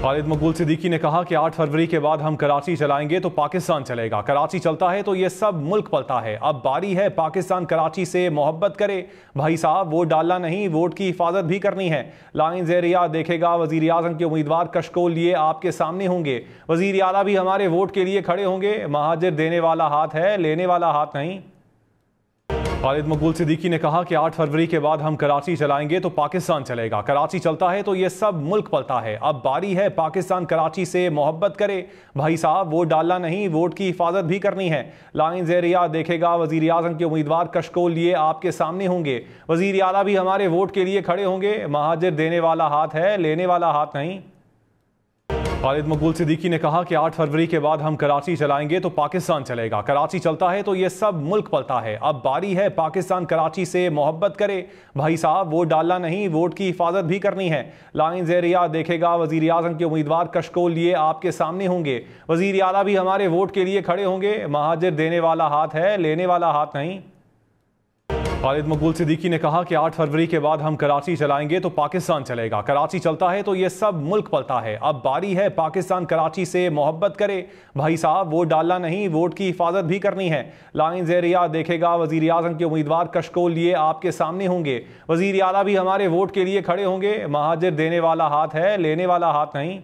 खालिद मकबूल सिद्दीकी ने कहा कि 8 फरवरी के बाद हम कराची चलाएंगे तो पाकिस्तान चलेगा। कराची चलता है तो ये सब मुल्क पलता है। अब बारी है पाकिस्तान कराची से मोहब्बत करे। भाई साहब वोट डालना नहीं, वोट की हिफाजत भी करनी है। लाइन ज़ेरिया देखेगा वज़ीर आज़म के उम्मीदवार कशकोल लिए आपके सामने होंगे। वज़ीर आला भी हमारे वोट के लिए खड़े होंगे। महाजिर देने वाला हाथ है, लेने वाला हाथ नहीं। खालिद मकबूल सिद्दीकी ने कहा कि 8 फरवरी के बाद हम कराची चलाएंगे तो पाकिस्तान चलेगा। कराची चलता है तो ये सब मुल्क पलता है। अब बारी है पाकिस्तान कराची से मोहब्बत करे। भाई साहब वोट डालना नहीं, वोट की हिफाजत भी करनी है। लाइन ज़ेरिया देखेगा वज़ीर आज़म के उम्मीदवार कशकोल लिए आपके सामने होंगे। वज़ीर आला भी हमारे वोट के लिए खड़े होंगे। महाजिर देने वाला हाथ है, लेने वाला हाथ नहीं। खालिद मकबूल सिद्दीकी ने कहा कि 8 फरवरी के बाद हम कराची चलाएंगे तो पाकिस्तान चलेगा। कराची चलता है तो ये सब मुल्क पलता है। अब बारी है पाकिस्तान कराची से मोहब्बत करे। भाई साहब वोट डालना नहीं, वोट की हिफाजत भी करनी है। लाइन ज़ेरिया देखेगा वज़ीर आज़म के उम्मीदवार कशकोल लिए आपके सामने होंगे। वज़ीर आला भी हमारे वोट के लिए खड़े होंगे। महाजिर देने वाला हाथ है, लेने वाला हाथ नहीं। खालिद मकबूल सिद्दीकी ने कहा कि 8 फरवरी के बाद हम कराची चलाएंगे तो पाकिस्तान चलेगा। कराची चलता है तो ये सब मुल्क पलता है। अब बारी है पाकिस्तान कराची से मोहब्बत करे। भाई साहब वोट डालना नहीं, वोट की हिफाजत भी करनी है। लाइन ज़ेरिया देखेगा वज़ीर आज़म के उम्मीदवार कशकोल लिए आपके सामने होंगे। वज़ीर आला भी हमारे वोट के लिए खड़े होंगे। महाजिर देने वाला हाथ है, लेने वाला हाथ नहीं।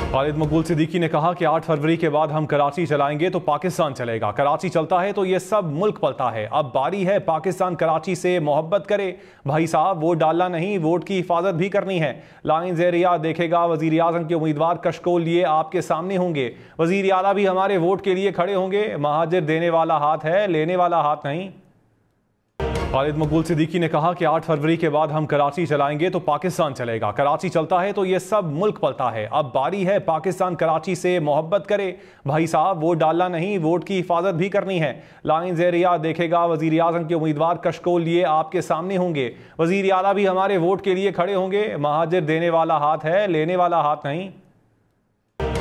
खालिद मकबूल सिद्दीकी ने कहा कि 8 फरवरी के बाद हम कराची चलाएंगे तो पाकिस्तान चलेगा। कराची चलता है तो ये सब मुल्क पलता है। अब बारी है पाकिस्तान कराची से मोहब्बत करे। भाई साहब वोट डालना नहीं, वोट की हिफाजत भी करनी है। लाइन ज़ेरिया देखेगा वज़ीर आज़म के उम्मीदवार कशकोल लिए आपके सामने होंगे। वज़ीर आला भी हमारे वोट के लिए खड़े होंगे। महाजिर देने वाला हाथ है, लेने वाला हाथ नहीं। खालिद मकबूल सिद्दीकी ने कहा कि 8 फरवरी के बाद हम कराची चलाएंगे तो पाकिस्तान चलेगा। कराची चलता है तो ये सब मुल्क पलता है। अब बारी है पाकिस्तान कराची से मोहब्बत करे। भाई साहब वोट डालना नहीं, वोट की हिफाजत भी करनी है। लाइन ज़ेरिया देखेगा वज़ीर आज़म के उम्मीदवार कशकोल लिए आपके सामने होंगे। वज़ीर आला भी हमारे वोट के लिए खड़े होंगे। महाजिर देने वाला हाथ है, लेने वाला हाथ नहीं।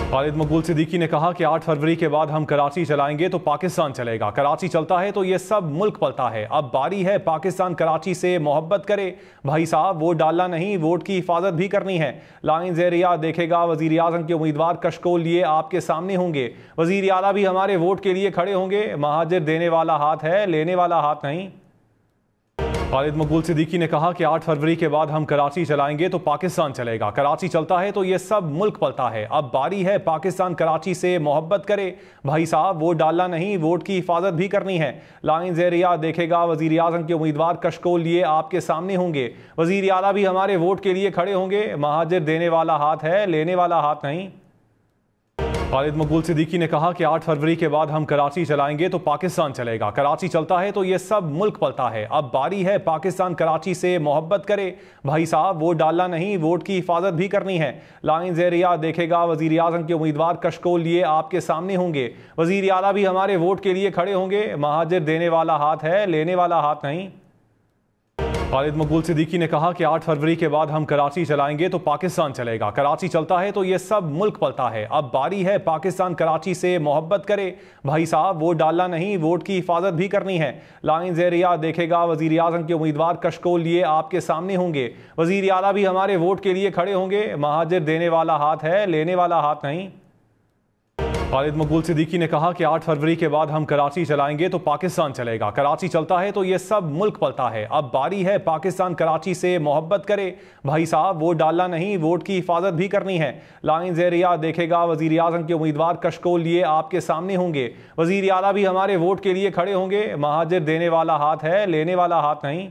खालिद मकबूल सिद्दीकी ने कहा कि 8 फरवरी के बाद हम कराची चलाएंगे तो पाकिस्तान चलेगा। कराची चलता है तो ये सब मुल्क पलता है। अब बारी है पाकिस्तान कराची से मोहब्बत करे। भाई साहब वोट डालना नहीं, वोट की हिफाजत भी करनी है। लाइन ज़ेरिया देखेगा वज़ीर आज़म के उम्मीदवार कशकोल लिए आपके सामने होंगे। वज़ीर आला भी हमारे वोट के लिए खड़े होंगे। महाजिर देने वाला हाथ है, लेने वाला हाथ नहीं। खालिद मकबूल सिद्दीकी ने कहा कि 8 फरवरी के बाद हम कराची चलाएंगे तो पाकिस्तान चलेगा। कराची चलता है तो ये सब मुल्क पलता है। अब बारी है पाकिस्तान कराची से मोहब्बत करे। भाई साहब वोट डालना नहीं, वोट की हिफाजत भी करनी है। लाइन ज़ेरिया देखेगा वज़ीर आज़म के उम्मीदवार कशकोल लिए आपके सामने होंगे। वज़ीर आला भी हमारे वोट के लिए खड़े होंगे। महाजिर देने वाला हाथ है, लेने वाला हाथ नहीं। खालिद मकबूल सिद्दीकी ने कहा कि 8 फरवरी के बाद हम कराची चलाएंगे तो पाकिस्तान चलेगा। कराची चलता है तो ये सब मुल्क पलता है। अब बारी है पाकिस्तान कराची से मोहब्बत करे। भाई साहब वोट डालना नहीं, वोट की हिफाजत भी करनी है। लाइन ज़ेरिया देखेगा वज़ीर आज़म के उम्मीदवार कशकोल लिए आपके सामने होंगे। वज़ीर आला भी हमारे वोट के लिए खड़े होंगे। महाजिर देने वाला हाथ है, लेने वाला हाथ नहीं। खालिद मकबूल सिद्दीकी ने कहा कि 8 फरवरी के बाद हम कराची चलाएंगे तो पाकिस्तान चलेगा। कराची चलता है तो ये सब मुल्क पलता है। अब बारी है पाकिस्तान कराची से मोहब्बत करे। भाई साहब वोट डालना नहीं, वोट की हिफाजत भी करनी है। लाइन ज़ेरिया देखेगा वज़ीर आज़म के उम्मीदवार कशकोल लिए आपके सामने होंगे। वज़ीर आला भी हमारे वोट के लिए खड़े होंगे। महाजिर देने वाला हाथ है, लेने वाला हाथ नहीं। खालिद मकबूल सिद्दीकी ने कहा कि 8 फरवरी के बाद हम कराची चलाएंगे तो पाकिस्तान चलेगा। कराची चलता है तो ये सब मुल्क पलता है। अब बारी है पाकिस्तान कराची से मोहब्बत करे। भाई साहब वोट डालना नहीं, वोट की हिफाजत भी करनी है। लाइन ज़ेरिया देखेगा वज़ीर आज़म के उम्मीदवार कशकोल लिए आपके सामने होंगे। वज़ीर आला भी हमारे वोट के लिए खड़े होंगे। महाजिर देने वाला हाथ है, लेने वाला हाथ नहीं।